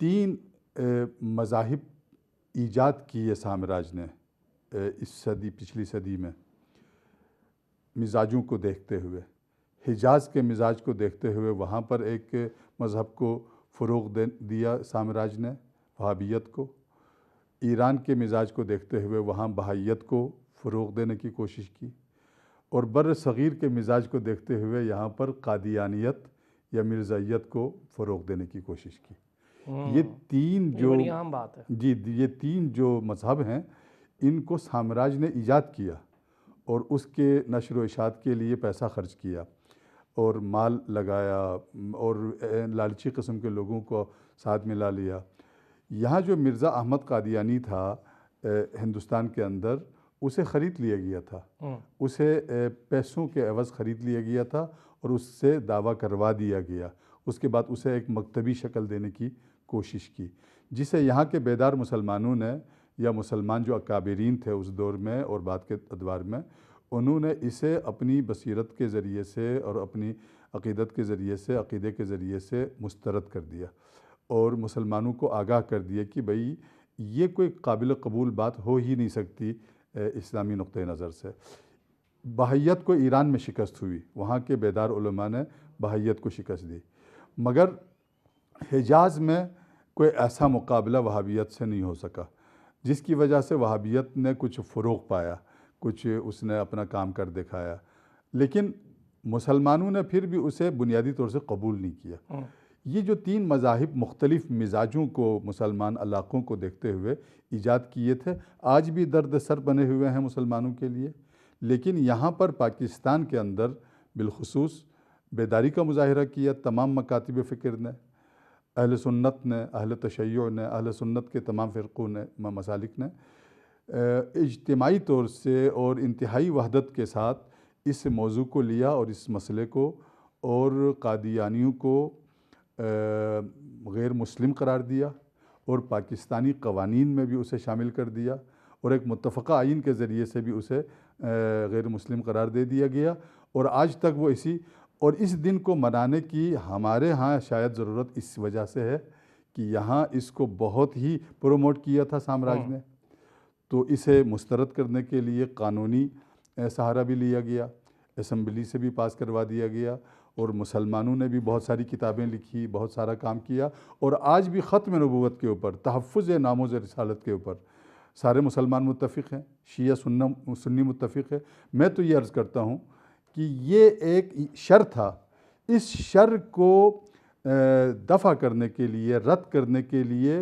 3 مذاہب ایجاد کیے سامراج نے اس صدی پچھلی صدی میں، مزاجوں کو دیکھتے ہوئے۔ حجاز کے مزاج کو دیکھتے ہوئے وہاں پر ایک مذہب کو فروغ دیا سامراج نے، وہابیت کو۔ ایران کے مزاج کو دیکھتے ہوئے وہاں بہائیت کو فروغ دینے کی کوشش کی، اور بر صغیر کے مزاج کو دیکھتے ہوئے یہاں پر قادیانیت یا مرزائیت کو فروغ دینے کی کوشش کی۔ یہ 3 جو بڑی اہم بات ہے۔ جی، یہ 3 جو مذہب ہیں ان کو سامراج نے ایجاد کیا، اور اس کے نشر و اشاعت کے لیے پیسہ خرچ کیا اور مال لگایا، اور لالچی قسم کے لوگوں کو ساتھ ملا لیا۔ یہاں جو مرزا احمد قادیانی تھا ہندوستان کے اندر، اسے خرید لیا گیا تھا، اسے پیسوں کے عوض خرید لیا گیا تھا، اور اس سے دعویٰ کروا دیا گیا۔ اس کے بعد اسے ایک مکتبی شکل دینے کی کوشش کی، جسے یہاں کے بیدار مسلمانوں نے، یا مسلمان جو اکابرین تھے اس دور میں اور بعد کے ادوار میں، انہوں نے اسے اپنی بصیرت کے ذریعے سے اور اپنی عقیدت کے ذریعے سے، عقیدے کے ذریعے سے مسترد کر دیا، اور مسلمانوں کو آگاہ کر دیا کہ بھئی یہ کوئی قابل قبول بات ہو ہی نہیں سکتی اسلامی نقطہ نظر سے۔ بہائیت کو ایران میں شکست ہوئی، وہاں کے بیدار علماء نے بہائیت کو شکست دی، مگر حجاز میں کوئی ایسا مقابلہ وہابیت سے نہیں ہو سکا، جس کی وجہ سے وہابیت نے کچھ فروغ پایا، کچھ اس نے اپنا کام کر دکھایا، لیکن مسلمانوں نے پھر بھی اسے بنیادی طور سے قبول نہیں کیا۔ یہ جو 3 مذاہب مختلف مزاجوں کو مسلمان علاقوں کو دیکھتے ہوئے ایجاد کیے تھے، آج بھی درد سر بنے ہوئے ہیں مسلمانوں کے لیے، لیکن یہاں پر پاکستان کے اندر بالخصوص بیداری کا مظاہرہ کیا تمام مکاتب فکر نے، اہل سنت نے، اہل تشیع نے، اہل سنت کے تمام فرقوں نے، مسالک نے اجتماعی طور سے اور انتہائی وحدت کے ساتھ اس موضوع کو لیا، اور اس مسئلے کو، اور قادیانیوں کو غیر مسلم قرار دیا، اور پاکستانی قوانین میں بھی اسے شامل کر دیا، اور ایک متفقہ آئین کے ذریعے سے بھی اسے غیر مسلم قرار دے دیا گیا، اور آج تک وہ اور اس دن کو منانے کی ہمارے ہاں شاید ضرورت اس وجہ سے ہے کہ یہاں اس کو بہت ہی پروموٹ کیا تھا سامراج نے، تو اسے مسترد کرنے کے لیے قانونی سہارا بھی لیا گیا، اسمبلی سے بھی پاس کروا دیا گیا، اور مسلمانوں نے بھی بہت ساری کتابیں لکھی، بہت سارا کام کیا، اور آج بھی ختم نبوت کے اوپر، تحفظ ناموز رسالت کے اوپر سارے مسلمان متفق ہیں، شیعہ سنی متفق ہے۔ میں تو یہ عرض کرتا ہوں کہ یہ ایک شر تھا، اس شر کو دفع کرنے کے لیے، رد کرنے کے لیے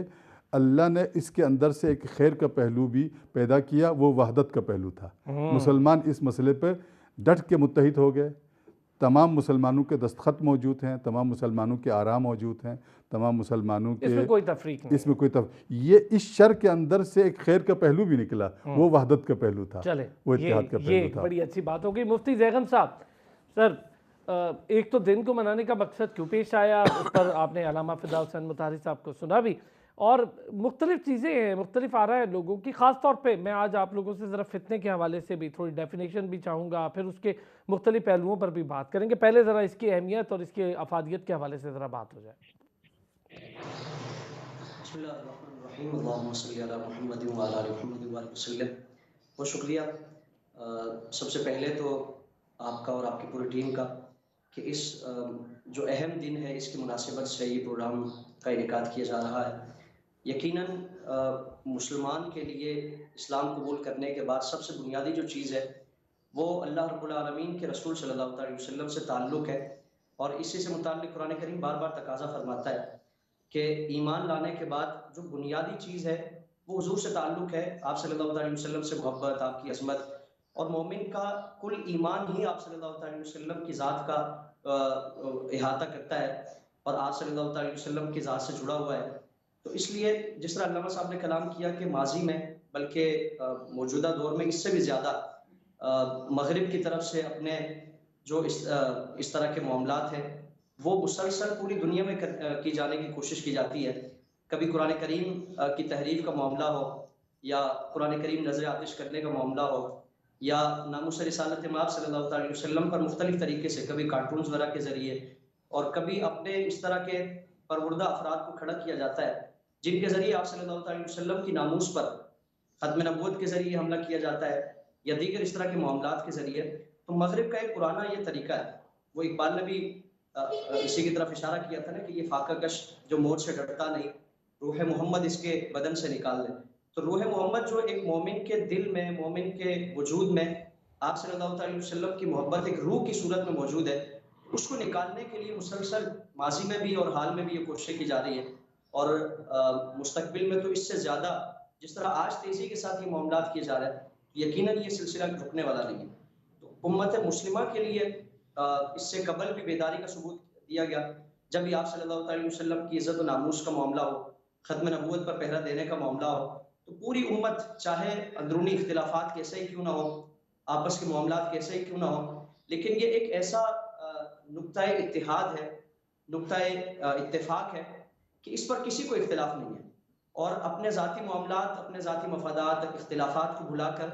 اللہ نے اس کے اندر سے ایک خیر کا پہلو بھی پیدا کیا، وہ وحدت کا پہلو تھا۔ مسلمان اس مسئلے پہ ڈٹ کے متحد ہو گئے، تمام مسلمانوں کے دستخط موجود ہیں، تمام مسلمانوں کے آراء موجود ہیں، تمام مسلمانوں کے، اس میں کوئی تفریق نہیں، اس میں کوئی یہ اس شر کے اندر سے ایک خیر کا پہلو بھی نکلا، وہ وحدت کا پہلو تھا، چلے وہ اتحاد کا پہلو تھا۔ یہ بڑی اچھی بات ہوگی۔ مفتی زیغن صاحب، سر ایک تو دن کو منانے کا مقصد کیوں پیش آیا، اس پر آپ نے علامہ فدا حسین مطہری صاحب کو سنا بھی، اور مختلف چیزیں ہیں، مختلف آراء ہیں لوگوں کی، خاص طور پہ میں آج آپ لوگوں سے ذرا فتنے کے حوالے سے بھی تھوڑی ڈیفینیشن بھی چاہوں گا، پھر اس کے مختلف پہلوؤں پر بھی بات کریں گے۔ پہلے ذرا اس کی اہمیت اور اس کی افادیت کے حوالے سے ذرا بات ہو جائے۔ بسم اللہ الرحمن الرحیم، اللہم صلی علی محمد وعلی آل محمد وبارک وسلم۔ بہت شکریہ سب سے پہلے تو آپ کا اور آپ کی پوری ٹیم کا کہ اس جو اہم دن ہے اس کی مناسبت سے یہ پروگرام کا انعقاد کیا جا رہا ہے۔ یقیناً مسلمان کے لیے اسلام قبول کرنے کے بعد سب سے بنیادی جو چیز ہے وہ اللہ رب العالمین کے رسول صلی اللہ علیہ وسلم سے تعلق ہے، اور اسی سے متعلق قرآن کریم بار بار تقاضا فرماتا ہے کہ ایمان لانے کے بعد جو بنیادی چیز ہے وہ حضور سے تعلق ہے، آپ صلی اللہ علیہ وسلم سے محبت، آپ کی عظمت، اور مومن کا کل ایمان ہی آپ صلی اللہ علیہ وسلم کی ذات کا احاطہ کرتا ہے، اور آپ صلی اللہ علیہ وسلم کی ذات سے جڑا ہوا ہے۔ تو اس لیے جس طرح علامہ صاحب نے کلام کیا کہ ماضی میں بلکہ موجودہ دور میں اس سے بھی زیادہ مغرب کی طرف سے اپنے جو اس طرح کے معاملات ہیں وہ مسلسل پوری دنیا میں کی جانے کی کوشش کی جاتی ہے۔ کبھی قرآن کریم کی تحریف کا معاملہ ہو، یا قرآن کریم نظر آتش کرنے کا معاملہ ہو، یا ناموس رسالت مآب صلی اللہ علیہ وسلم پر مختلف طریقے سے، کبھی کارٹونز وغیرہ کے ذریعے، اور کبھی اپنے اس طرح کے پروردہ افراد کو کھڑا کیا جاتا ہے جن کے ذریعے آپ صلی اللہ علیہ وسلم کی ناموس پر ختم نبوت کے ذریعے حملہ کیا جاتا ہے یا دیگر اس طرح کے معاملات کے ذریعے، تو مغرب کا ایک پرانا یہ طریقہ ہے. وہ اقبال نے بھی اسی کی طرف اشارہ کیا تھا نا کہ یہ فاقہ کش جو موت سے ڈرتا نہیں، روح محمد اس کے بدن سے نکال لے. تو روح محمد جو ایک مومن کے دل میں، مومن کے وجود میں آپ صلی اللہ علیہ وسلم کی محبت ایک روح کی صورت میں موجود ہے، اس کو نکالنے کے لیے مسلسل ماضی میں بھی اور حال میں بھی یہ کوششیں کی جا رہی ہیں، اور مستقبل میں تو اس سے زیادہ جس طرح آج تیزی کے ساتھ یہ معاملات کیے جا رہے ہیں، یقیناً یہ سلسلہ رکنے والا نہیں ہے. تو امت مسلمہ کے لیے اس سے قبل بھی بیداری کا ثبوت دیا گیا. جب بھی آپ صلی اللہ علیہ وسلم کی عزت و ناموس کا معاملہ ہو، ختم نبوت پر پہرا دینے کا معاملہ ہو، تو پوری امت چاہے اندرونی اختلافات کیسے ہی کیوں نہ ہو، آپس کے معاملات کیسے ہی کیوں نہ ہو، لیکن یہ ایک ایسا نقطہ اتحاد ہے، نقطہ اتفاق ہے کہ اس پر کسی کو اختلاف نہیں ہے، اور اپنے ذاتی معاملات، اپنے ذاتی مفادات، اختلافات کو بھلا کر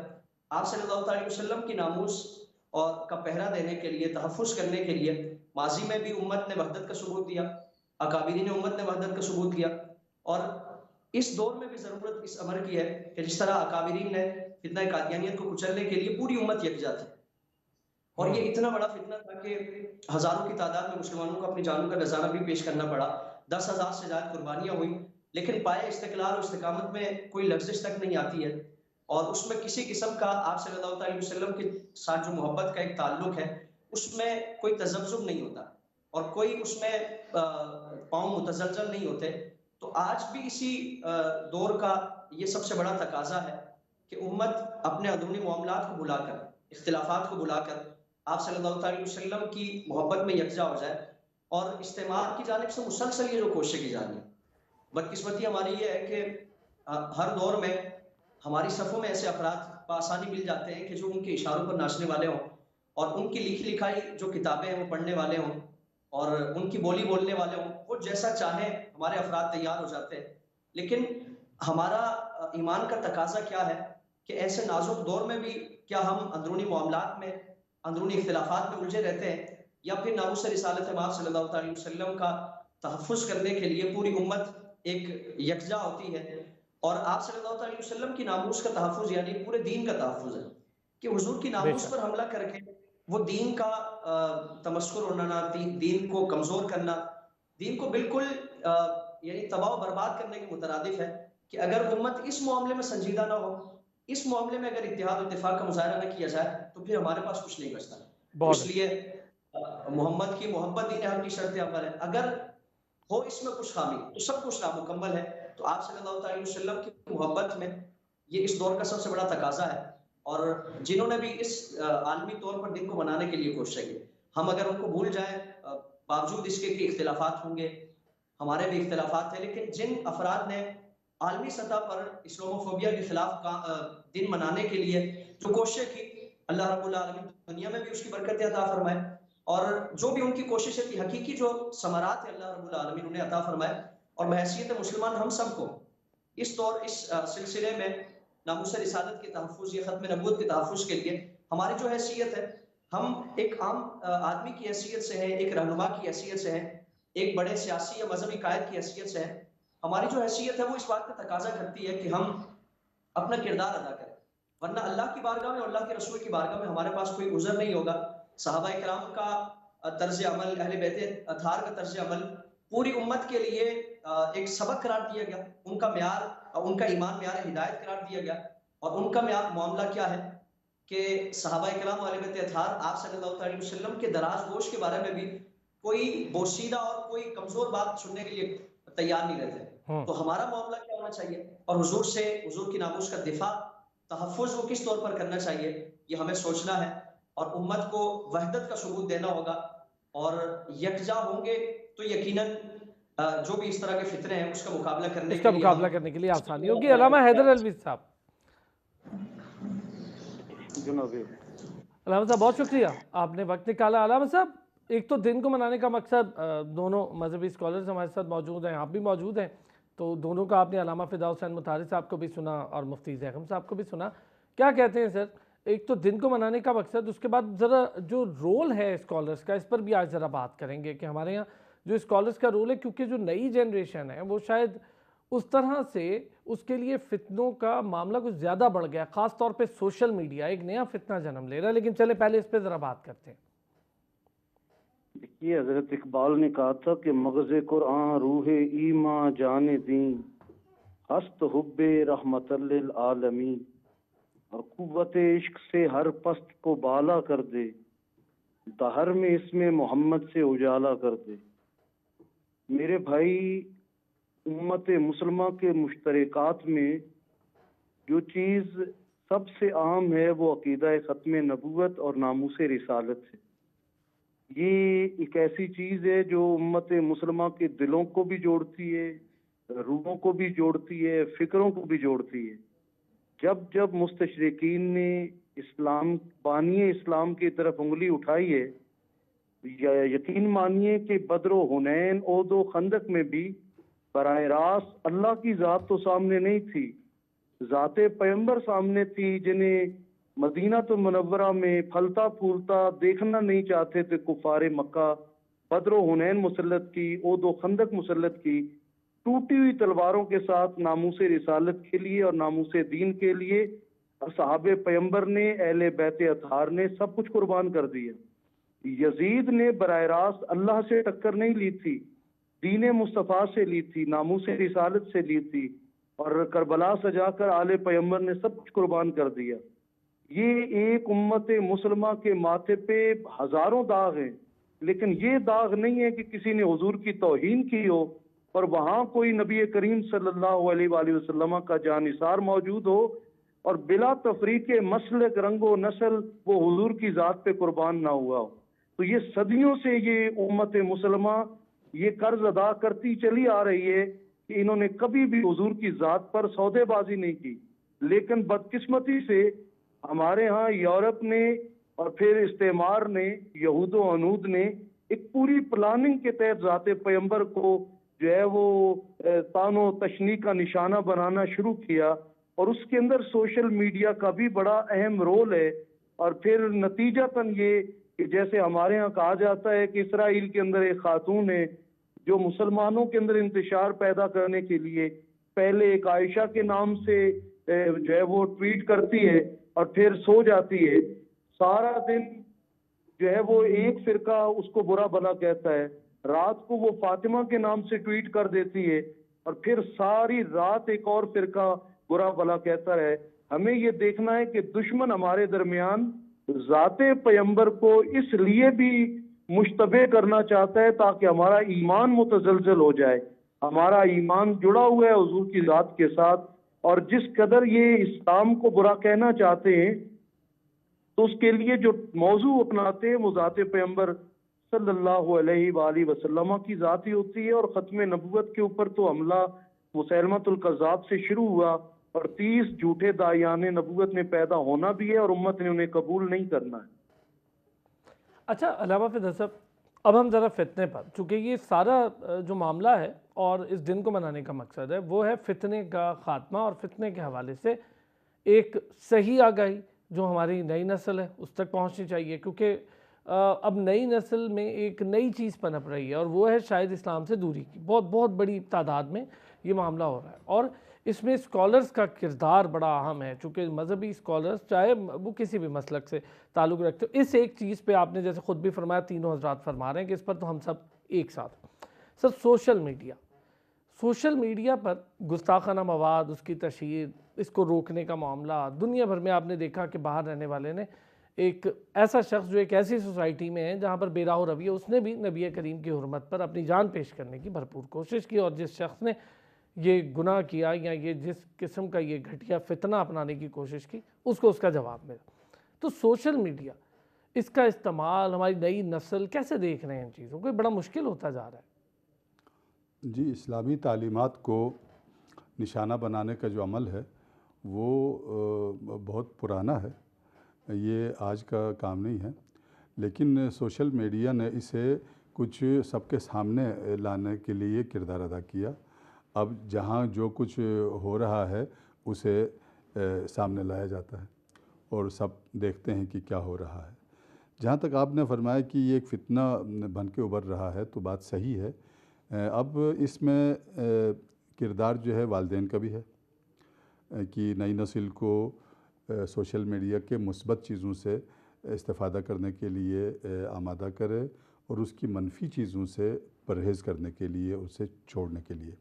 آپ صلی اللہ علیہ وسلم کی ناموس اور کا پہرا دینے کے لیے، تحفظ کرنے کے لیے ماضی میں بھی امت نے وحدت کا ثبوت دیا، اکابرین امت نے وحدت کا ثبوت دیا، اور اس دور میں بھی ضرورت اس امر کی ہے کہ جس طرح اکابرین نے فتنہ قادیانیت کو کچلنے کے لیے پوری امت یکجا تھی، اور یہ اتنا بڑا فتنہ تھا کہ ہزاروں کی تعداد میں مسلمانوں کو اپنی جانوں کا نذرانہ بھی پیش کرنا پڑا، 10,000 سے زیادہ قربانیاں ہوئی، لیکن پائے استقلال اور استقامت میں کوئی لغزش تک نہیں آتی ہے، اور اس میں کسی قسم کا آپ صلی اللہ علیہ وسلم کے ساتھ جو محبت کا ایک تعلق ہے اس میں کوئی تذبذب نہیں ہوتا، اور کوئی اس میں پاؤں متزلزل نہیں ہوتے. تو آج بھی اسی دور کا یہ سب سے بڑا تقاضا ہے کہ امت اپنے اندرونی معاملات کو بلا کر، اختلافات کو بلا کر آپ صلی اللہ علیہ وسلم کی محبت میں یکجا ہو جائے، اور استعمار کی جانب سے مسلسل یہ جو کوششیں کی جا رہی ہیں. بدقسمتی ہماری یہ ہے کہ ہر دور میں ہماری صفوں میں ایسے افراد بآسانی مل جاتے ہیں کہ جو ان کے اشاروں پر ناچنے والے ہوں، اور ان کی لکھی لکھائی جو کتابیں ہیں وہ پڑھنے والے ہوں، اور ان کی بولی بولنے والے ہوں، وہ جیسا چاہیں ہمارے افراد تیار ہو جاتے ہیں. لیکن ہمارا ایمان کا تقاضا کیا ہے کہ ایسے نازک دور میں بھی کیا ہم اندرونی معاملات میں، اندرونی اختلافات میں الجھے رہتے ہیں، یا پھر ناموس رسالت مآب صلی اللہ علیہ وسلم کا تحفظ کرنے کے لیے پوری امت ایک یکجا ہوتی ہے. اور آپ صلی اللہ علیہ وسلم کی ناموس کا تحفظ یعنی پورے دین کا تحفظ ہے کہ حضور کی ناموس پر حملہ کر کے وہ دین کا تمسخر اڑانا، دین کو کمزور کرنا، دین کو بالکل یعنی تباہ و برباد کرنے کے مترادف ہے. کہ اگر امت اس معاملے میں سنجیدہ نہ ہو، اس معاملے میں اگر اتحاد و اتفاق کا مظاہرہ نہ کیا جائے، تو پھر ہمارے پاس کچھ نہیں بچتا. اس لیے محمد کی محبت دین حق کی شرط اول ہے. اگر ہو اس میں کچھ خامی تو سب کچھ نامکمل ہے. تو آپ صلی اللہ علیہ وسلم کی محبت میں یہ اس دور کا سب سے بڑا تقاضا ہے، اور جنہوں نے بھی اس عالمی طور پر دین کو بنانے کے لیے کوشش کی، ہم اگر ان کو بھول جائیں، باوجود اس کے کہ اختلافات ہوں گے، ہمارے بھی اختلافات ہیں، لیکن جن افراد نے عالمی سطح پر اسلاموفوبیا کے خلاف دن منانے کے لیے جو کوششیں کی، اللہ رب العالمین دنیا میں بھی اس کی برکت عطا فرمائے، اور جو بھی ان کی کوششیں تھی حقیقی جو ثمرات ہیں اللہ رب العالمین انہیں عطا فرمائے. اور بحیثیت مسلمان ہم سب کو اس طور اس سلسلے میں ناموس رسالت کے تحفظ یا ختم نبوت کے تحفظ کے لیے ہماری جو حیثیت ہے، ہم ایک عام آدمی کی حیثیت سے ہیں، ایک رہنما کی حیثیت سے ہیں، ایک بڑے سیاسی یا مذہبی قائد کی حیثیت سے ہیں. ہماری جو حیثیت ہے وہ اس بات کا تقاضا کرتی ہے کہ ہم اپنا کردار ادا کریں، ورنہ اللہ کی بارگاہ میں اور اللہ کے رسول کی بارگاہ میں ہمارے پاس کوئی عذر نہیں ہوگا. صحابہ کرام کا طرز عمل، اہل بیت اطہار کا طرز عمل پوری امت کے لیے ایک سبق قرار دیا گیا. ان کا معیار، ان کا ایمان معیار ہدایت قرار دیا گیا. اور ان کا معاملہ کیا ہے کہ صحابہ کرام اہل بیت اطہار آپ صلی اللہ علیہ وسلم کے دراز گوش کے بارے میں بھی کوئی بوسیدہ اور کوئی کمزور بات سننے کے لیے تیار نہیں رہتے. تو ہمارا معاملہ کیا ہونا چاہیے، اور حضور سے، حضور کی ناموس کا دفاع، تحفظ وہ کس طور پر کرنا چاہیے، یہ ہمیں سوچنا ہے. اور امت کو وحدت کا ثبوت دینا ہوگا، اور یکجا ہوں گے تو یقیناً جو بھی اس طرح کے فتنے ہیں اس کا مقابلہ کرنے کے لیے آسانی ہوگی. علامہ حیدر علوی صاحب. علامہ صاحب بہت شکریہ، آپ نے وقت نکالا. علامہ صاحب، ایک تو دن کو منانے کا مقصد، دونوں مذہبی اسکالرز ہمارے ساتھ موجود ہیں، آپ بھی موجود ہیں، تو دونوں کا آپ نے علامہ فداء حسین مطہری صاحب کو بھی سنا اور مفتی زیغم صاحب کو بھی سنا. کیا کہتے ہیں سر، ایک تو دن کو منانے کا مقصد، اس کے بعد ذرا جو رول ہے اسکالرز کا، اس پر بھی آج ذرا بات کریں گے کہ ہمارے یہاں جو اسکالرس کا رول ہے، کیونکہ جو نئی جنریشن ہے وہ شاید اس طرح سے اس کے لیے فتنوں کا معاملہ کچھ زیادہ بڑھ گیا، خاص طور پہ سوشل میڈیا ایک نیا فتنہ جنم لے رہا ہے. لیکن چلے پہلے اس پہ ذرا بات کرتے ہیں. دیکھیے، حضرت اقبال نے کہا تھا کہ مغز قرآن روح ایمان جان دین، ہست حب رحمت للعالمین، اور قوت عشق سے ہر پست کو بالا کر دے، دہر میں اس میں محمد سے اجالا کر دے. میرے بھائی، امت مسلمہ کے مشترکات میں جو چیز سب سے عام ہے وہ عقیدہ ختم نبوت اور ناموس رسالت ہے. یہ ایک ایسی چیز ہے جو امت مسلمہ کے دلوں کو بھی جوڑتی ہے، روحوں کو بھی جوڑتی ہے، فکروں کو بھی جوڑتی ہے. جب جب مستشرقین نے اسلام بانی اسلام کی طرف انگلی اٹھائی ہے، یقین مانیے کہ بدر و حنین، احد و خندق میں بھی براہ راست اللہ کی ذات تو سامنے نہیں تھی، ذات پیغمبر سامنے تھی، جنہیں مدینہ تو منورہ میں پھلتا پھولتا دیکھنا نہیں چاہتے تھے کفار مکہ. بدر و حنین مسلط کی، احد و خندق مسلط کی، ٹوٹی ہوئی تلواروں کے ساتھ ناموس رسالت کے لیے اور ناموس دین کے لیے صحابہ پیغمبر نے، اہل بیت اطہار نے سب کچھ قربان کر دیا. یزید نے براہ راست اللہ سے ٹکر نہیں لی تھی، دین مصطفیٰ سے لی تھی، ناموس رسالت سے لی تھی، اور کربلا سجا کر آل پیغمبر نے سب کچھ قربان کر دیا. یہ ایک امت مسلمہ کے ماتھے پہ ہزاروں داغ ہیں، لیکن یہ داغ نہیں ہے کہ کسی نے حضور کی توہین کی ہو اور وہاں کوئی نبی کریم صلی اللہ علیہ وآلہ وسلم کا جانثار موجود ہو اور بلا تفریق مسلک، رنگ و نسل وہ حضور کی ذات پہ قربان نہ ہوا ہو. تو یہ صدیوں سے یہ امت مسلمہ یہ قرض ادا کرتی چلی آ رہی ہے کہ انہوں نے کبھی بھی حضور کی ذات پر سودے بازی نہیں کی. لیکن بدقسمتی سے ہمارے ہاں یورپ نے اور پھر استعمار نے، یہود و عنود نے ایک پوری پلاننگ کے تحت ذات پیغمبر کو جو ہے وہ تان و تشنیع کا نشانہ بنانا شروع کیا، اور اس کے اندر سوشل میڈیا کا بھی بڑا اہم رول ہے. اور پھر نتیجتاً یہ کہ جیسے ہمارے ہاں کہا جاتا ہے کہ اسرائیل کے اندر ایک خاتون ہے جو مسلمانوں کے اندر انتشار پیدا کرنے کے لیے پہلے ایک عائشہ کے نام سے جو ہے وہ ٹویٹ کرتی ہے اور پھر سو جاتی ہے. سارا دن جو ہے وہ ایک فرقہ اس کو برا بھلا کہتا ہے، رات کو وہ فاطمہ کے نام سے ٹویٹ کر دیتی ہے اور پھر ساری رات ایک اور فرقہ برا بھلا کہتا ہے. ہمیں یہ دیکھنا ہے کہ دشمن ہمارے درمیان ذات پیغمبر کو اس لیے بھی مشتبہ کرنا چاہتا ہے تاکہ ہمارا ایمان متزلزل ہو جائے. ہمارا ایمان جڑا ہوا ہے حضور کی ذات کے ساتھ، اور جس قدر یہ اسلام کو برا کہنا چاہتے ہیں تو اس کے لیے جو موضوع اپناتے ہیں وہ ذات پیغمبر صلی اللہ علیہ وآلہ وسلم کی ذات ہی ہوتی ہے. اور ختم نبوت کے اوپر تو حملہ مسیلمۃ الکذاب سے شروع ہوا اور 30 جھوٹے داعیان نبوت میں پیدا ہونا بھی ہے اور امت نے انہیں قبول نہیں کرنا ہے. اچھا علامہ فدر صاحب، اب ہم ذرا فتنے پر، چونکہ یہ سارا جو معاملہ ہے اور اس دن کو منانے کا مقصد ہے وہ ہے فتنے کا خاتمہ، اور فتنے کے حوالے سے ایک صحیح آگاہی جو ہماری نئی نسل ہے اس تک پہنچنی چاہیے، کیونکہ اب نئی نسل میں ایک نئی چیز پنپ رہی ہے اور وہ ہے شاید اسلام سے دوری کی. بہت بہت بڑی تعداد میں یہ معاملہ ہو رہا ہے، اور اس میں اسکالرز کا کردار بڑا اہم ہے، چونکہ مذہبی اسکالرز چاہے وہ کسی بھی مسلک سے تعلق رکھتے ہو. اس ایک چیز پہ آپ نے جیسے خود بھی فرمایا، تینوں حضرات فرما رہے ہیں کہ اس پر تو ہم سب ایک ساتھ ہیں. سر، سوشل میڈیا پر گستاخانہ مواد، اس کی تشہیر، اس کو روکنے کا معاملہ دنیا بھر میں آپ نے دیکھا کہ باہر رہنے والے نے ایک ایسا شخص جو ایک ایسی سوسائٹی میں ہے جہاں پر بے راہ رویہ، اس نے بھی نبی کریم کی حرمت پر اپنی جان پیش کرنے کی بھرپور کوشش کی، اور جس شخص نے یہ گناہ کیا یا یہ جس قسم کا یہ گھٹیا فتنہ اپنانے کی کوشش کی اس کو اس کا جواب ملا. تو سوشل میڈیا، اس کا استعمال ہماری نئی نسل کیسے دیکھ رہے ہیں ان چیزوں کو؟ بڑا مشکل ہوتا جا رہا ہے. جی، اسلامی تعلیمات کو نشانہ بنانے کا جو عمل ہے وہ بہت پرانا ہے، یہ آج کا کام نہیں ہے، لیکن سوشل میڈیا نے اسے کچھ سب کے سامنے لانے کے لیے کردار ادا کیا. اب جہاں جو کچھ ہو رہا ہے اسے سامنے لایا جاتا ہے اور سب دیکھتے ہیں کہ کیا ہو رہا ہے. جہاں تک آپ نے فرمایا کہ یہ ایک فتنہ بن کے ابھر رہا ہے تو بات صحیح ہے. اب اس میں کردار جو ہے والدین کا بھی ہے کہ نئی نسل کو سوشل میڈیا کے مثبت چیزوں سے استفادہ کرنے کے لیے آمادہ کرے اور اس کی منفی چیزوں سے پرہیز کرنے کے لیے اسے چھوڑنے کے لیے.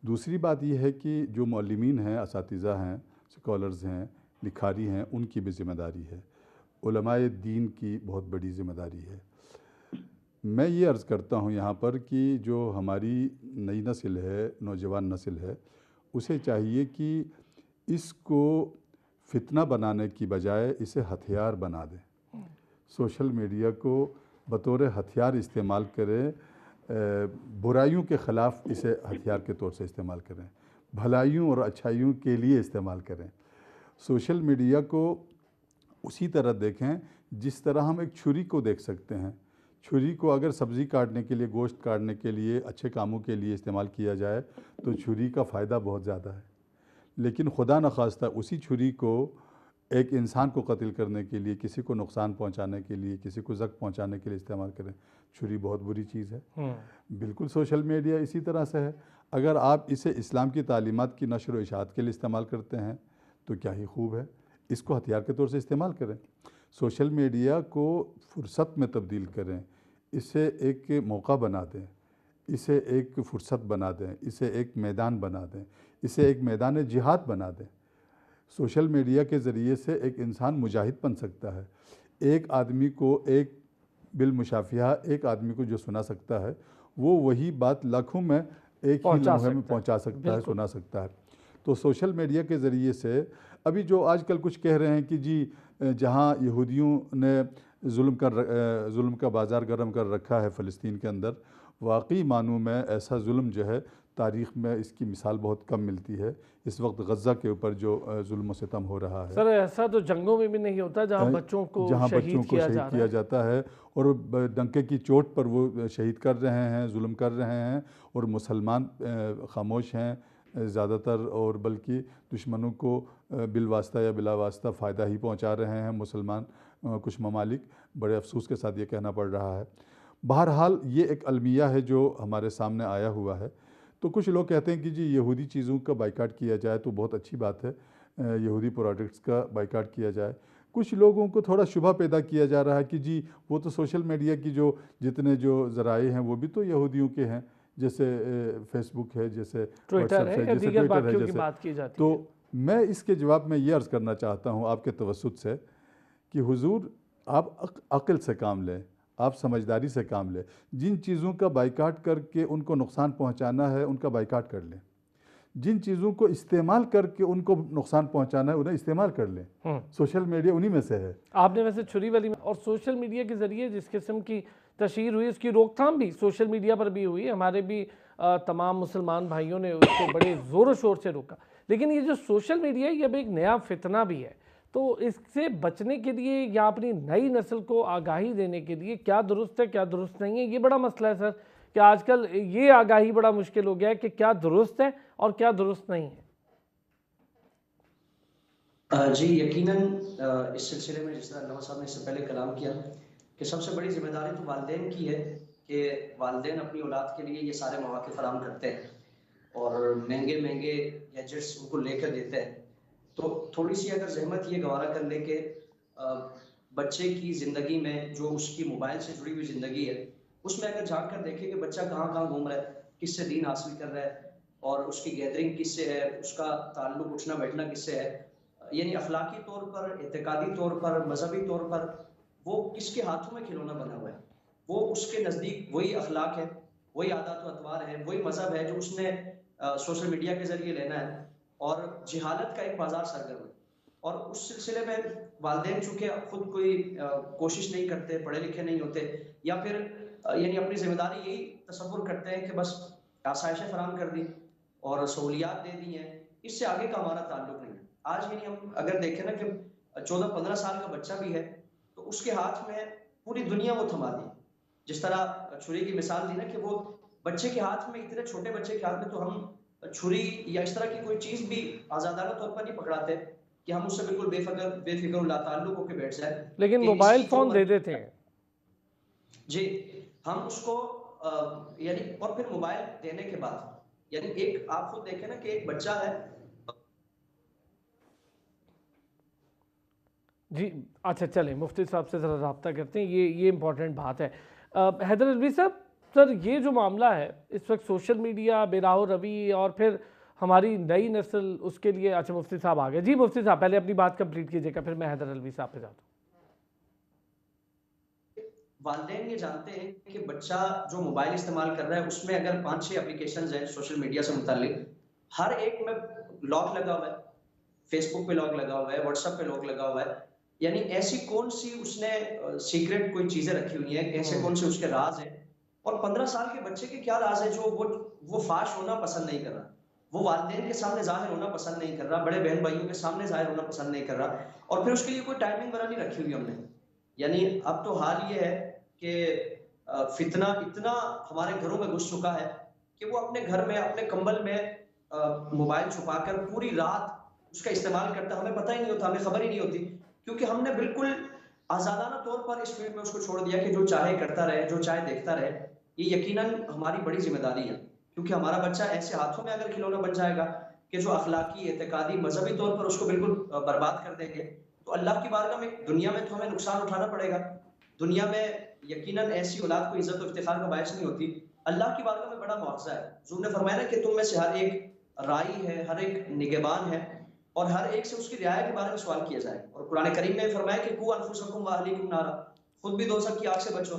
دوسری بات یہ ہے کہ جو معلمین ہیں، اساتذہ ہیں، اسکالرز ہیں، لکھاری ہیں، ان کی بھی ذمہ داری ہے. علماء دین کی بہت بڑی ذمہ داری ہے. میں یہ عرض کرتا ہوں یہاں پر کہ جو ہماری نئی نسل ہے، نوجوان نسل ہے، اسے چاہیے کہ اس کو فتنہ بنانے کی بجائے اسے ہتھیار بنا دیں. سوشل میڈیا کو بطور ہتھیار استعمال کریں، برائیوں کے خلاف اسے ہتھیار کے طور سے استعمال کریں، بھلائیوں اور اچھائیوں کے لیے استعمال کریں. سوشل میڈیا کو اسی طرح دیکھیں جس طرح ہم ایک چھری کو دیکھ سکتے ہیں. چھری کو اگر سبزی کاٹنے کے لیے، گوشت کاٹنے کے لیے، اچھے کاموں کے لیے استعمال کیا جائے تو چھری کا فائدہ بہت زیادہ ہے. لیکن خدا نخواستہ اسی چھری کو ایک انسان کو قتل کرنے کے لیے، کسی کو نقصان پہنچانے کے لیے، کسی کو زخم پہنچانے کے لیے استعمال کریں. چھری بہت بری چیز ہے. بالکل سوشل میڈیا اسی طرح سے ہے. اگر آپ اسے اسلام کی تعلیمات کی نشر و اشاعت کے لیے استعمال کرتے ہیں تو کیا ہی خوب ہے. اس کو ہتھیار کے طور سے استعمال کریں. سوشل میڈیا کو فرصت میں تبدیل کریں، اسے ایک موقع بنا دیں، اسے ایک فرصت بنا دیں، اسے ایک میدان بنا دیں، اسے ایک میدان جہاد بنا دیں. سوشل میڈیا کے ذریعے سے ایک انسان مجاہد بن سکتا ہے. ایک آدمی کو ایک بالمشافہہ ایک آدمی کو جو سنا سکتا ہے وہ وہی بات لاکھوں میں ایک ہی لمحے میں پہنچا سکتا ہے، سنا سکتا ہے. تو سوشل میڈیا کے ذریعے سے ابھی جو آج کل کچھ کہہ رہے ہیں کہ جی جہاں یہودیوں نے ظلم کا بازار گرم کر رکھا ہے فلسطین کے اندر، واقعی معنوں میں ایسا ظلم جو ہے تاریخ میں اس کی مثال بہت کم ملتی ہے. اس وقت غزہ کے اوپر جو ظلم و ستم ہو رہا ہے، سر ایسا تو جنگوں میں بھی نہیں ہوتا جہاں بچوں کو شہید کیا جاتا ہے اور ڈنکے کی چوٹ پر وہ شہید کر رہے ہیں، ظلم کر رہے ہیں، اور مسلمان خاموش ہیں زیادہ تر، اور بلکہ دشمنوں کو بالواسطہ یا بلا واسطہ فائدہ ہی پہنچا رہے ہیں مسلمان کچھ ممالک. بڑے افسوس کے ساتھ یہ کہنا پڑ رہا ہے. بہرحال یہ ایک المیہ ہے جو ہمارے سامنے آیا ہوا ہے. تو کچھ لوگ کہتے ہیں کہ جی یہودی چیزوں کا بائیکاٹ کیا جائے تو بہت اچھی بات ہے، یہودی پروڈکٹس کا بائیکاٹ کیا جائے. کچھ لوگوں کو تھوڑا شبہ پیدا کیا جا رہا ہے کہ جی وہ تو سوشل میڈیا کی جتنے جو ذرائع ہیں وہ بھی تو یہودیوں کے ہیں، جیسے فیس بک ہے، جیسے ٹویٹر ہے، جیسے دیگر باقیوں کی بات کی جاتی ہے. تو میں اس کے جواب میں یہ عرض کرنا چاہتا ہوں آپ کے توسط سے کہ حضور آپ عقل سے کام لیں، آپ سمجھداری سے کام لیں. جن چیزوں کا بائیکاٹ کر کے ان کو نقصان پہنچانا ہے ان کا بائیکاٹ کر لیں. جن چیزوں کو استعمال کر کے ان کو نقصان پہنچانا ہے انہیں استعمال کر لیں. سوشل میڈیا انہی میں سے ہے. آپ نے ویسے چھری والی اور سوشل میڈیا کے ذریعے جس قسم کی تشہیر ہوئی، اس کی روک تھام بھی سوشل میڈیا پر بھی ہوئی. ہمارے بھی تمام مسلمان بھائیوں نے اس کو بڑے زور و شور سے روکا. لیکن یہ جو سوشل میڈیا ہے یہ اب ایک نیا فتنہ بھی ہے. تو اس سے بچنے کے لیے یا اپنی نئی نسل کو آگاہی دینے کے لیے کیا درست ہے کیا درست نہیں ہے، یہ بڑا مسئلہ ہے سر، کہ آج کل یہ آگاہی بڑا مشکل ہو گیا ہے کہ کیا درست ہے اور کیا درست نہیں ہے. جی یقیناً اس سلسلے میں جس طرح علامہ صاحب نے اس سے پہلے کلام کیا کہ سب سے بڑی ذمہ داری تو والدین کی ہے کہ والدین اپنی اولاد کے لیے یہ سارے مواقع فراہم کرتے ہیں اور مہنگے گیجٹس ان کو لے کر دیتے ہیں. تو تھوڑی سی اگر زحمت یہ گوارا کر لے کہ بچے کی زندگی میں جو اس کی موبائل سے جڑی ہوئی زندگی ہے اس میں اگر جھانک کر دیکھے کہ بچہ کہاں کہاں گھوم رہا ہے، کس سے دین حاصل کر رہا ہے اور اس کی گیدرنگ کس سے ہے، اس کا تعلق اٹھنا بیٹھنا کس سے ہے، یعنی اخلاقی طور پر، اعتقادی طور پر، مذہبی طور پر وہ کس کے ہاتھوں میں کھلونا بنا ہوا ہے. وہ اس کے نزدیک وہی اخلاق ہے، وہی عادات و اطوار ہے، وہی مذہب ہے جو اس نے سوشل میڈیا کے ذریعے لینا ہے اور جہالت کا ایک بازار سرگرم ہے. اور اس سلسلے میں والدین چونکہ خود کوئی کوشش نہیں کرتے، پڑھے لکھے نہیں ہوتے، یا پھر یعنی اپنی ذمہ داری یہی تصور کرتے ہیں کہ بس آسائشیں فراہم کر دی اور سہولیات دے دی ہیں، اس سے آگے کا ہمارا تعلق نہیں ہے. آج یعنی ہم اگر دیکھیں نا کہ 14-15 سال کا بچہ بھی ہے تو اس کے ہاتھ میں پوری دنیا وہ تھما دی. جس طرح چھری کی مثال دی نا کہ وہ بچے کے ہاتھ میں، اتنے چھوٹے بچے کے ہاتھ میں تو ہم چھری یا اس طرح کی کوئی چیز بھی آزادانہ طور پر نہیں پکڑاتے. کہ ہم اس سے بالکل بے فکر و لا تعلق ہو کے بیٹھ جائیں. لیکن کہ موبائل اس کی فون جو دے دیتے ہیں. جی ہم اس کو یعنی اور پھر موبائل دینے کے بعد یعنی ایک آپ خود دیکھیں نا کہ ایک بچہ ہے. جی اچھا چلیں مفتی صاحب سے ذرا رابطہ کرتے ہیں, یہ امپورٹنٹ بات ہے. حیدر علوی صاحب, سر یہ جو معاملہ ہے اس وقت سوشل میڈیا, بے راہ و روی, اور پھر ہماری نئی نسل اس کے لیے, اچھا مفتی صاحب آ گئے. جی مفتی صاحب پہلے اپنی بات کمپلیٹ کیجیے گا, پھر میں حیدر علوی صاحب پہ جاتا ہوں. والدین یہ جانتے ہیں کہ بچہ جو موبائل استعمال کر رہا ہے اس میں اگر 5-6 اپلیکیشنز ہیں سوشل میڈیا سے متعلق, ہر ایک میں لاک لگا ہوا ہے, فیس بک پہ لاک لگا ہوا ہے, واٹس ایپ پہ لاک لگا ہوا ہے. یعنی ایسی کون سی اس نے سیکرٹ کوئی چیزیں رکھی ہوئی ہیں, ایسے کون سے اس کے راز ہیں, اور 15 سال کے بچے کے کیا راز ہے جو وہ فاش ہونا پسند نہیں کر رہا, وہ والدین کے سامنے ظاہر ہونا پسند نہیں کر رہا, بڑے بہن بھائیوں کے سامنے ظاہر ہونا پسند نہیں کر رہا, اور پھر اس کے لیے کوئی ٹائمنگ وغیرہ نہیں رکھی ہوئی ہم نے. یعنی اب تو حال یہ ہے کہ فتنہ اتنا ہمارے گھروں میں گھس چکا ہے کہ وہ اپنے گھر میں اپنے کمبل میں موبائل چھپا کر پوری رات اس کا استعمال کرتا ہے, ہمیں پتہ ہی نہیں ہوتا, ہمیں خبر ہی نہیں ہوتی, کیونکہ ہم نے بالکل آزادانہ طور پر اس فیلڈ میں اس کو چھوڑ دیا کہ جو چاہے کرتا رہے, جو چاہے دیکھتا رہے. یہ یقیناً ہماری بڑی ذمہ داری ہے, کیونکہ ہمارا بچہ ایسے ہاتھوں میں اگر کھلونا بن جائے گا کہ جو اخلاقی, اعتقادی, مذہبی طور پر اس کو بالکل برباد کر دیں گے, تو اللہ کی بارگاہ میں دنیا میں تو ہمیں نقصان اٹھانا پڑے گا. دنیا میں یقیناً ایسی اولاد کو عزت و افتخار کا باعث نہیں ہوتی, اللہ کی بارگاہ میں بڑا معاوضہ ہے. حضور نے فرمایا نا کہ تم میں سے ہر ایک رائی ہے, ہر ایک نگہبان ہے, اور ہر ایک سے اس کی رعایا کے بارے میں سوال کیا جائے. اور قرآن کریم نے فرمایا کہ قوا انفسکم واہلیکم نارا, خود بھی دوزخ کی آگ سے بچو,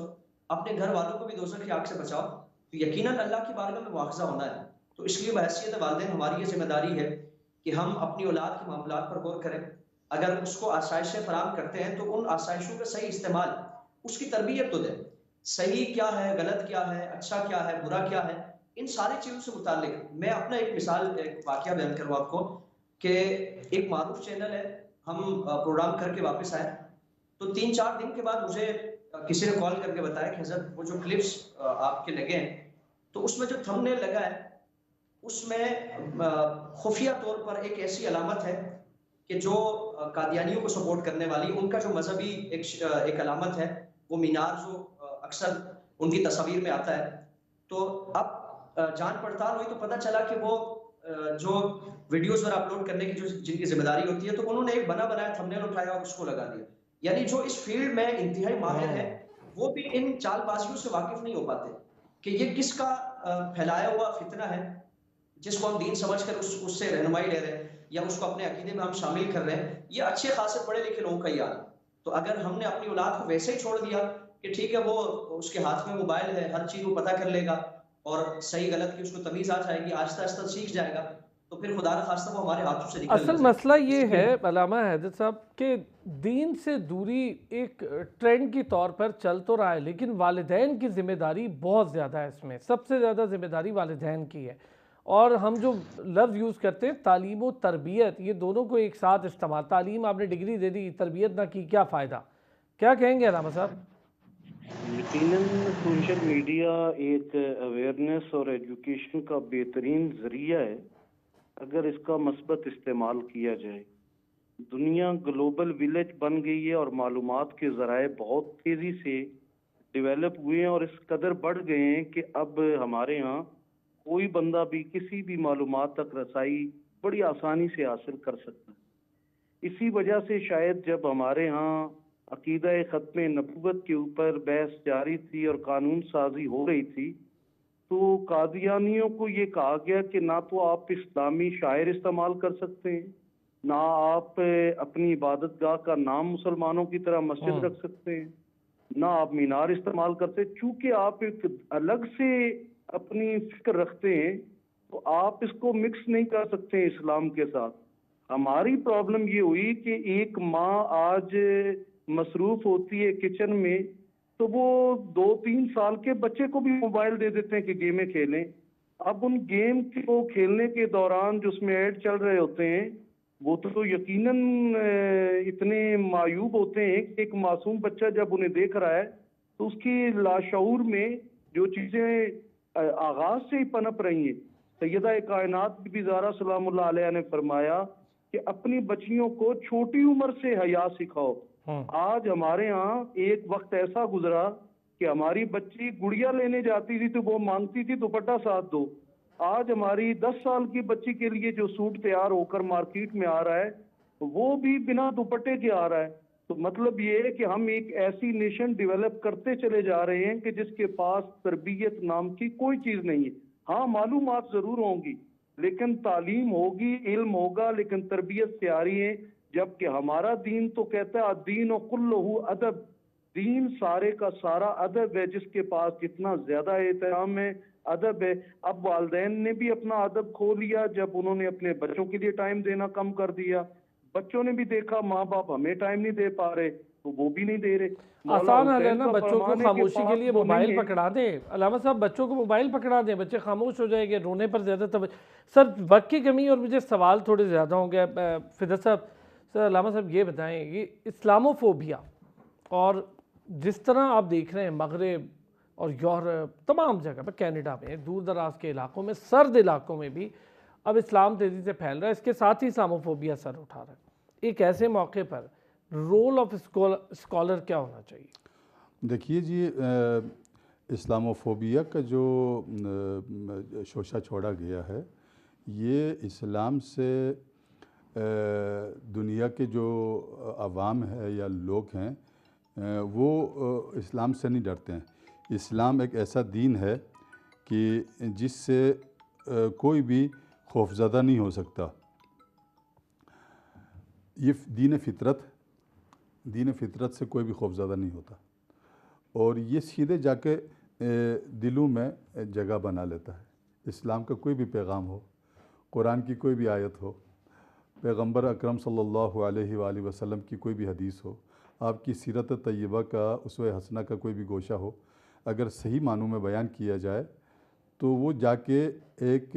اپنے گھر والوں کو بھی دوزخ کی آگ سے بچاؤ. تو یقیناً اللہ کی بارگاہ میں مواخذہ ہونا ہے. تو اس لیے بحیثیت والدین ہماری یہ ذمہ داری ہے کہ ہم اپنی اولاد کے معاملات پر غور کریں. اگر اس کو آسائشیں فراہم کرتے ہیں تو ان آسائشوں کا صحیح استعمال, اس کی تربیت تو دیں. صحیح کیا ہے, غلط کیا ہے, اچھا کیا ہے, برا کیا ہے, ان ساری چیزوں سے متعلق میں اپنا ایک مثال, ایک واقعہ بیان کروں آپ کو کہ ایک معروف چینل ہے, ہم پروگرام کر کے واپس آئے تو 3-4 دن کے بعد مجھے کسی نے کال کر کے بتایا کہ حضرت وہ جو کلپس آپ کے لگے ہیں تو اس میں جو تھمب نیل لگا ہے اس میں خفیہ طور پر ایک ایسی علامت ہے کہ جو قادیانیوں کو سپورٹ کرنے والی, ان کا جو مذہبی ایک علامت ہے, وہ مینار جو اکثر ان کی تصاویر میں آتا ہے. تو اب جان پڑتال ہوئی تو پتہ چلا کہ وہ جو ویڈیوز پر اپلوڈ کرنے کی جن کی ذمہ داری ہوتی ہے, تو انہوں نے ایک بنایا تھمبنیل اٹھایا اور اس کو لگا دیا. یعنی جو اس فیلڈ میں انتہائی ماہر ہے وہ بھی ان چال بازیوں سے واقف نہیں ہو پاتے کہ یہ کس کا پھیلایا ہوا فتنہ ہے جس کو ہم دین سمجھ کر اس سے رہنمائی لے رہے ہیں یا اس کو اپنے عقیدے میں ہم شامل کر رہے ہیں. یہ اچھے خاصے پڑھے لکھے لوگوں کا یاد. تو اگر ہم نے اپنی اولاد کو ویسے ہی چھوڑ دیا کہ ٹھیک ہے وہ اس کے ہاتھ میں موبائل ہے, ہر چیز وہ پتہ کر لے گا اور صحیح غلط کی اس کو تمیز آ جائے گی, آہستہ آہستہ سیکھ جائے گا, تو پھر خدا نخواستہ وہ ہمارے ہاتھوں سے نکل اصل مسئلہ یہ ہے علامہ حیدر صاحب کہ دین سے دوری ایک ٹرینڈ کی طور پر چل تو رہا ہے, لیکن والدین کی ذمہ داری بہت زیادہ ہے. اس میں سب سے زیادہ ذمہ داری والدین کی ہے. اور ہم جو لفظ یوز کرتے ہیں تعلیم و تربیت, یہ دونوں کو ایک ساتھ استعمال, تعلیم آپ نے ڈگری دے دی, تربیت نہ کی, کیا فائدہ؟ کیا کہیں گے علامہ صاحب؟ یقیناً سوشل میڈیا ایک اویئرنیس اور ایجوکیشن کا بہترین ذریعہ ہے اگر اس کا مثبت استعمال کیا جائے. دنیا گلوبل ولیج بن گئی ہے اور معلومات کے ذرائع بہت تیزی سے ڈیولپ ہوئے ہیں اور اس قدر بڑھ گئے ہیں کہ اب ہمارے ہاں کوئی بندہ بھی کسی بھی معلومات تک رسائی بڑی آسانی سے حاصل کر سکتا ہے. اسی وجہ سے شاید جب ہمارے ہاں عقیدہ ختم نبوت کے اوپر بحث جاری تھی اور قانون سازی ہو رہی تھی تو قادیانیوں کو یہ کہا گیا کہ نہ تو آپ اسلامی شاعر استعمال کر سکتے ہیں, نہ آپ اپنی عبادت گاہ کا نام مسلمانوں کی طرح مسجد رکھ سکتے ہیں, نہ آپ مینار استعمال کرتے. چونکہ آپ ایک الگ سے اپنی فکر رکھتے ہیں تو آپ اس کو مکس نہیں کر سکتے اسلام کے ساتھ. ہماری پرابلم یہ ہوئی کہ ایک ماں آج مصروف ہوتی ہے کچن میں تو وہ 2-3 سال کے بچے کو بھی موبائل دے دیتے ہیں کہ گیمیں کھیلیں. اب ان گیم کو کھیلنے کے دوران جو اس میں ایڈ چل رہے ہوتے ہیں وہ تو یقیناً اتنے معیوب ہوتے ہیں کہ ایک معصوم بچہ جب انہیں دیکھ رہا ہے تو اس کی لاشعور میں جو چیزیں آغاز سے ہی پنپ رہی ہیں. سیدہ کائنات بی بی زہرا سلام اللہ علیہ نے فرمایا کہ اپنی بچیوں کو چھوٹی عمر سے حیا سکھاؤ. آج ہمارے ہاں ایک وقت ایسا گزرا کہ ہماری بچی گڑیا لینے جاتی تھی تو وہ مانگتی تھی دوپٹہ ساتھ دو. آج ہماری 10 سال کی بچی کے لیے جو سوٹ تیار ہو کر مارکیٹ میں آ رہا ہے وہ بھی بنا دوپٹے کے آ رہا ہے. تو مطلب یہ ہے کہ ہم ایک ایسی نیشن ڈیولپ کرتے چلے جا رہے ہیں کہ جس کے پاس تربیت نام کی کوئی چیز نہیں ہے. ہاں معلومات ضرور ہوں گی لیکن تعلیم ہوگی، علم ہوگا، لیکن تربیت سے آ رہی ہے. جبکہ ہمارا دین تو کہتا ہے الدین کلہ ادب، دین سارے کا سارا ادب ہے. جس کے پاس جتنا زیادہ احترام ہے، ادب ہے. اب والدین نے بھی اپنا ادب کھو لیا جب انہوں نے اپنے بچوں کے لیے ٹائم دینا کم کر دیا. بچوں نے بھی دیکھا ماں باپ ہمیں ٹائم نہیں دے پا رہے تو وہ بھی نہیں دے رہے. مولا آسان حل ہے حسین نا، کا بچوں کو فرمان ہے کہ خاموشی کے پاک لیے وہ موبائل نہیں ہے. پکڑا دیں. علامہ صاحب بچوں کو موبائل پکڑا دیں، بچے خاموش ہو جائیں گے، رونے پر زیادہ سر وقت کی کمی اور مجھے سوال تھوڑے زیادہ ہوں گے. فدر صاحب، سر علامہ صاحب یہ بتائیں کہ اسلاموفوبیا اور جس طرح آپ دیکھ رہے ہیں مغرب اور یورپ تمام جگہ پر، کینیڈا میں، دور دراز کے علاقوں میں، سرد علاقوں میں بھی اب اسلام تیزی سے پھیل رہا ہے، اس کے ساتھ ہی اسلاموفوبیا سر اٹھا رہا ہے. ایک ایسے موقع پر رول آف اسکالر کیا ہونا چاہیے؟ دیکھیے جی، اسلاموفوبیا کا جو شوشہ چھوڑا گیا ہے یہ اسلام سے دنیا کے جو عوام ہے یا لوگ ہیں وہ اسلام سے نہیں ڈرتے ہیں. اسلام ایک ایسا دین ہے کہ جس سے کوئی بھی خوفزدہ نہیں ہو سکتا. یہ دین فطرت سے کوئی بھی خوفزدہ نہیں ہوتا اور یہ سیدھے جا کے دلوں میں جگہ بنا لیتا ہے. اسلام کا کوئی بھی پیغام ہو، قرآن کی کوئی بھی آیت ہو، پیغمبر اکرم صلی اللہ علیہ وآلہ وسلم کی کوئی بھی حدیث ہو، آپ کی سیرت طیبہ کا، اسوہ حسنہ کا کوئی بھی گوشہ ہو، اگر صحیح معنوں میں بیان کیا جائے تو وہ جا کے ایک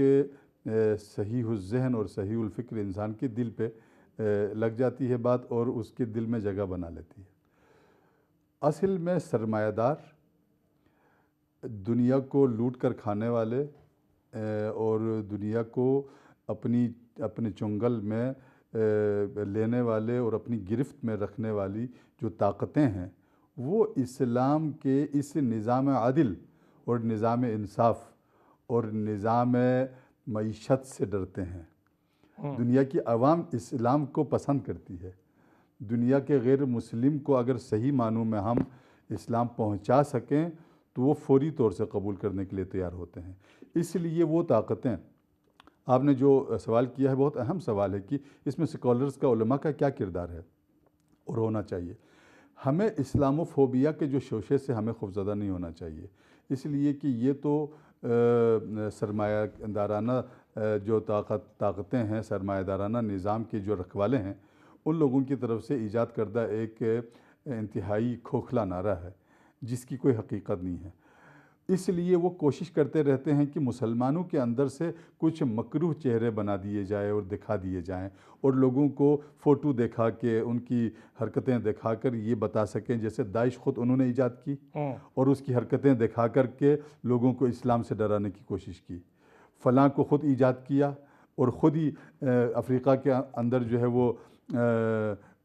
صحیح الذہن اور صحیح الفکر انسان کے دل پہ لگ جاتی ہے بات اور اس کے دل میں جگہ بنا لیتی ہے. اصل میں سرمایہ دار، دنیا کو لوٹ کر کھانے والے اور دنیا کو اپنے چنگل میں لینے والے اور اپنی گرفت میں رکھنے والی جو طاقتیں ہیں وہ اسلام کے اس نظام عدل اور نظام انصاف اور نظام معیشت سے ڈرتے ہیں. دنیا کی عوام اسلام کو پسند کرتی ہے. دنیا کے غیر مسلم کو اگر صحیح معنوں میں ہم اسلام پہنچا سکیں تو وہ فوری طور سے قبول کرنے کے لیے تیار ہوتے ہیں. اس لیے وہ طاقتیں، آپ نے جو سوال کیا ہے بہت اہم سوال ہے کہ اس میں اسکالرز کا، علماء کا کیا کردار ہے اور ہونا چاہیے. ہمیں اسلاموفوبیا کے جو شوشے سے ہمیں خوفزدہ نہیں ہونا چاہیے، اس لیے کہ یہ تو سرمایہ دارانہ جو طاقتیں ہیں، سرمایہ دارانہ نظام کے جو رکھوالے ہیں، ان لوگوں کی طرف سے ایجاد کردہ ایک انتہائی کھوکھلا نعرہ ہے جس کی کوئی حقیقت نہیں ہے. اس لیے وہ کوشش کرتے رہتے ہیں کہ مسلمانوں کے اندر سے کچھ مکروہ چہرے بنا دیے جائیں اور دکھا دیے جائیں اور لوگوں کو فوٹو دکھا کے، ان کی حرکتیں دکھا کر یہ بتا سکیں، جیسے داعش خود انہوں نے ایجاد کی اور اس کی حرکتیں دکھا کر کے لوگوں کو اسلام سے ڈرانے کی کوشش کی. فلاں کو خود ایجاد کیا اور خود ہی افریقہ کے اندر جو ہے وہ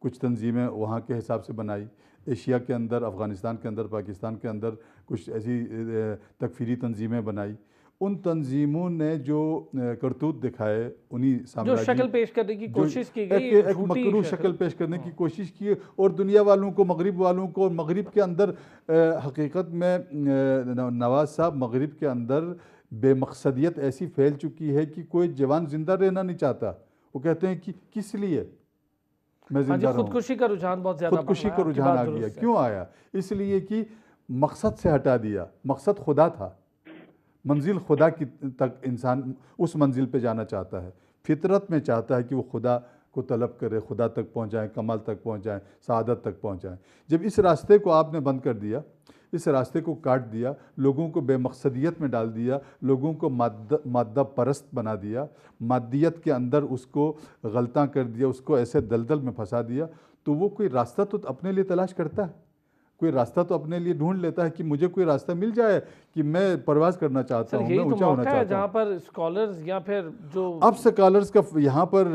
کچھ تنظیمیں وہاں کے حساب سے بنائی. ایشیا کے اندر، افغانستان کے اندر، پاکستان کے اندر کچھ ایسی تکفیری تنظیمیں بنائی. ان تنظیموں نے جو کرتوت دکھائے، انہی جو شکل پیش کرنے کی کوشش کی گئی، ایک مکروہ شکل پیش کرنے کی کوشش کی اور دنیا والوں کو، مغرب والوں کو، اور مغرب کے اندر حقیقت میں نواز صاحب، مغرب کے اندر بے مقصدیت ایسی پھیل چکی ہے کہ کوئی جوان زندہ رہنا نہیں چاہتا. وہ کہتے ہیں کہ کس لیے میں زندہ رہوں. خودکشی کا رجحان بہت زیادہ خودکشی کا رجحان آ گیا. کیوں آیا؟ اس لیے کہ مقصد سے ہٹا دیا. مقصد خدا تھا، منزل خدا کی تک انسان اس منزل پہ جانا چاہتا ہے. فطرت میں چاہتا ہے کہ وہ خدا کو طلب کرے، خدا تک پہنچائیں، کمال تک پہنچائیں، سعادت تک پہنچائیں. جب اس راستے کو آپ نے بند کر دیا، اس راستے کو کاٹ دیا، لوگوں کو بے مقصدیت میں ڈال دیا، لوگوں کو مادہ پرست بنا دیا، مادیت کے اندر اس کو غلطاں کر دیا، اس کو ایسے دلدل میں پھنسا دیا، تو وہ کوئی راستہ تو اپنے لیے تلاش کرتا ہے. کوئی راستہ تو اپنے لیے ڈھونڈ لیتا ہے کہ مجھے کوئی راستہ مل جائے کہ میں پرواز کرنا چاہتا ہوں، میں یہی تو اونچا ہونا موقع ہے چاہتا جہاں ہوں۔ پر اسکالرز یا پھر جو اب سکالرز کا یہاں پر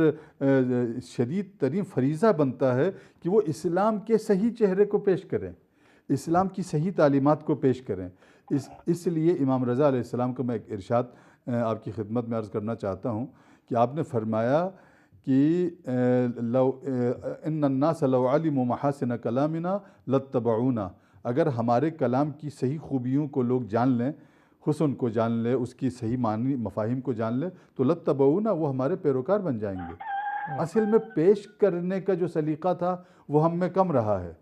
شدید ترین فریضہ بنتا ہے کہ وہ اسلام کے صحیح چہرے کو پیش کریں، اسلام کی صحیح تعلیمات کو پیش کریں۔ اس لیے امام رضا علیہ السلام کو میں ایک ارشاد آپ کی خدمت میں عرض کرنا چاہتا ہوں کہ آپ نے فرمایا کہ لو ان الناس لو علموا محاسن کلامنا لاتبعونا، اگر ہمارے کلام کی صحیح خوبیوں کو لوگ جان لیں، حسن کو جان لیں، اس کی صحیح معنی مفاہیم کو جان لیں، تو لاتبعونا، وہ ہمارے پیروکار بن جائیں گے۔ اصل میں پیش کرنے کا جو سلیقہ تھا وہ ہم میں کم رہا ہے،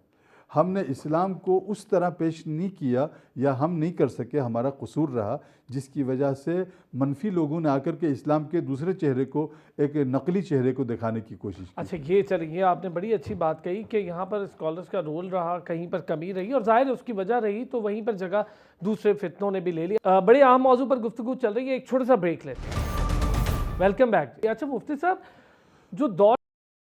ہم نے اسلام کو اس طرح پیش نہیں کیا یا ہم نہیں کر سکے، ہمارا قصور رہا، جس کی وجہ سے منفی لوگوں نے آ کر کے اسلام کے دوسرے چہرے کو، ایک نقلی چہرے کو دکھانے کی کوشش کی۔ اچھا یہ آپ نے بڑی اچھی بات کہی کہ یہاں پر اسکالرز کا رول رہا، کہیں پر کمی رہی اور ظاہر اس کی وجہ رہی تو وہیں پر جگہ دوسرے فتنوں نے بھی لے لی۔ بڑے اہم موضوع پر گفتگو چل رہی ہے، ایک چھوٹا سا بریک لیتے ہیں۔ Welcome back. اچھا مفتی صاحب، جو دور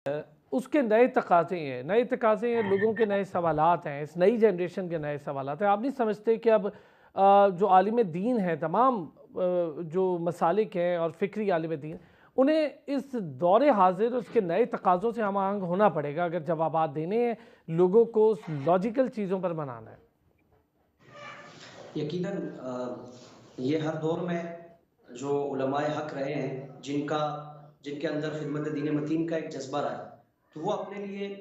ہے اس کے نئے تقاضے ہیں، لوگوں کے نئے سوالات ہیں، اس نئی جنریشن کے نئے سوالات ہیں۔ آپ نہیں سمجھتے کہ اب جو عالم دین ہیں، تمام جو مسالک ہیں اور فکری عالم دین، انہیں اس دور حاضر اس کے نئے تقاضوں سے ہم آہنگ ہونا پڑے گا اگر جوابات دینے ہیں، لوگوں کو لاجیکل چیزوں پر بنانا ہے؟ یقیناً یہ ہر دور میں جو علماء حق رہے ہیں، جن کے اندر خدمت دین متین کا ایک جذبہ رہا ہے، تو وہ اپنے لیے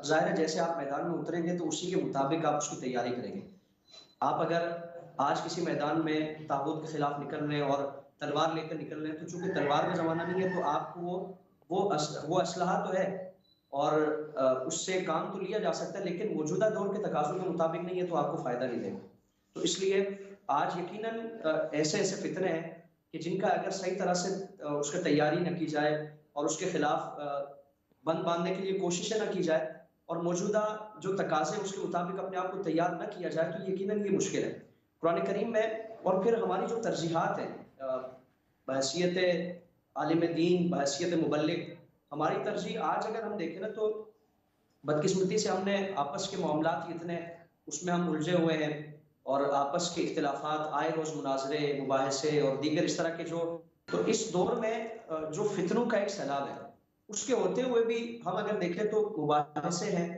ظاہر ہے جیسے آپ میدان میں اتریں گے تو اسی کے مطابق آپ اس کی تیاری کریں گے۔ آپ اگر آج کسی میدان میں طاغوت کے خلاف نکل رہے ہیں اور تلوار لے کر نکل رہے ہیں، تو چونکہ تلوار کا زمانہ نہیں ہے تو آپ کو وہ اسلحہ تو ہے اور اس سے کام تو لیا جا سکتا ہے، لیکن موجودہ دور کے تقاضوں کے مطابق نہیں ہے تو آپ کو فائدہ نہیں دے گا۔ تو اس لیے آج یقیناً ایسے فتنے ہیں کہ جن کا اگر صحیح طرح سے اس کا تیاری نہ کی جائے اور اس کے خلاف بند باندھنے کے لیے کوششیں نہ کی جائے اور موجودہ جو تقاضے اس کے مطابق اپنے آپ کو تیار نہ کیا جائے تو یقیناً یہ مشکل ہے۔ قرآن کریم میں اور پھر ہماری جو ترجیحات ہیں بحیثیت عالم دین، بحیثیت مبلغ، ہماری ترجیح آج اگر ہم دیکھیں نا تو بدقسمتی سے ہم نے آپس کے معاملات اتنے اس میں ہم الجھے ہوئے ہیں اور آپس کے اختلافات آئے روز مناظرے، مباحثے اور دیگر اس طرح کے تو اس دور میں جو فتنوں کا ایک سیلاب ہے، اس کے ہوتے ہوئے بھی ہم اگر دیکھیں تو مباحثے ہیں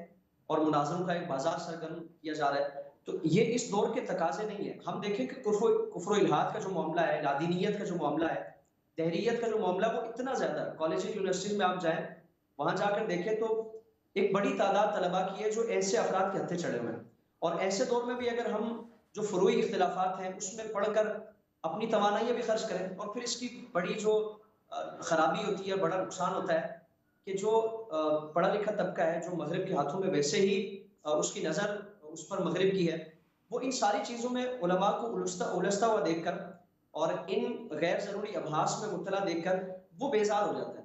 اور مناظروں کا ایک بازار سرگرم کیا جا رہا ہے۔ تو یہ اس دور کے تقاضے نہیں ہے۔ ہم دیکھیں کہ کفر و الحاد کا جو معاملہ ہے، لادینیت کا جو معاملہ ہے، دہریت کا جو معاملہ ہے، وہ اتنا زیادہ ہے۔ کالج یونیورسٹیز میں آپ جائیں، وہاں جا کر دیکھیں تو ایک بڑی تعداد طلباء کی ہے جو ایسے افراد کے ہتھے چڑھے ہوئے ہیں، اور ایسے دور میں بھی اگر ہم جو فروعی اختلافات ہیں اس میں پڑھ کر اپنی توانائیاں بھی خرچ کریں، اور پھر اس کی بڑی جو خرابی ہوتی ہے، بڑا نقصان ہوتا ہے کہ جو پڑھا لکھا طبقہ ہے جو مغرب کے ہاتھوں میں ویسے ہی اس کی نظر اس پر مغرب کی ہے، وہ ان ساری چیزوں میں علماء کو الجھتا ہوا دیکھ کر اور ان غیر ضروری ابحاث میں مبتلا دیکھ کر وہ بیزار ہو جاتا ہے،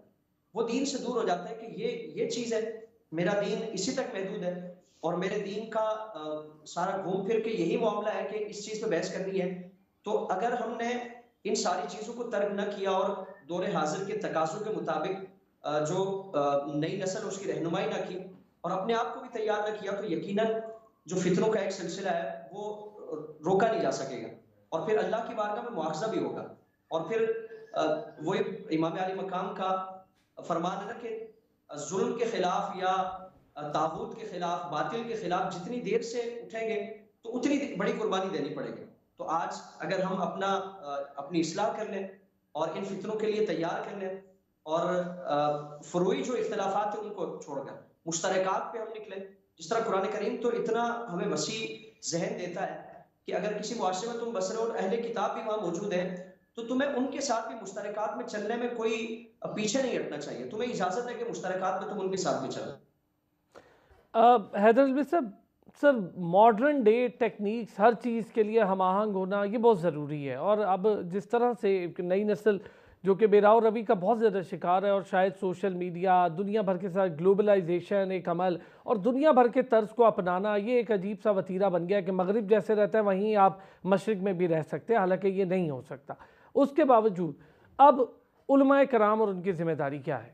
وہ دین سے دور ہو جاتا ہے کہ یہ چیز ہے، میرا دین اسی تک محدود ہے اور میرے دین کا سارا گھوم پھر کے یہی معاملہ ہے کہ اس چیز پہ بحث کرنی ہے۔ تو اگر ہم نے ان ساری چیزوں کو ترک نہ کیا اور دور حاضر کے تقاضوں کے مطابق جو نئی نسل اس کی رہنمائی نہ کی اور اپنے آپ کو بھی تیار نہ کیا، تو یقیناً جو فتنوں کا ایک سلسلہ ہے وہ روکا نہیں جا سکے گا، اور پھر اللہ کی بارگاہ میں مواخذہ بھی ہوگا۔ اور پھر وہ امام علی مقام کا فرمان ہے نا کہ ظلم کے خلاف یا طاغوت کے خلاف، باطل کے خلاف جتنی دیر سے اٹھیں گے تو اتنی بڑی قربانی دینی پڑے گی۔ تو آج اگر ہم اپنی اصلاح کر لیں اور ان فتنوں کے لیے تیار کر لیں اور فروعی جو اختلافات ہیں ان کو چھوڑ کر مشترکات پہ ہم نکلیں، جس طرح قرآن کریم تو اتنا ہمیں وسیع ذہن دیتا ہے کہ اگر کسی معاشرے میں تم بس رہے اور اہل کتاب بھی وہاں موجود ہیں تو تمہیں ان کے ساتھ بھی مشترکات میں چلنے میں کوئی پیچھے نہیں ہٹنا چاہیے، تمہیں اجازت ہے کہ مشترکات میں تم ان کے ساتھ بھی چلو۔ حیدر علی صاحب، سر ماڈرن ڈے ٹیکنیکس ہر چیز کے لیے ہم آہنگ ہونا یہ بہت ضروری ہے، اور اب جس طرح سے نئی نسل جو کہ بیراو روی کا بہت زیادہ شکار ہے، اور شاید سوشل میڈیا، دنیا بھر کے ساتھ گلوبلائزیشن ایک عمل اور دنیا بھر کے طرز کو اپنانا، یہ ایک عجیب سا وتیرہ بن گیا کہ مغرب جیسے رہتا ہے وہیں آپ مشرق میں بھی رہ سکتے ہیں، حالانکہ یہ نہیں ہو سکتا۔ اس کے باوجود اب علماء کرام اور ان کی ذمہ داری کیا ہے؟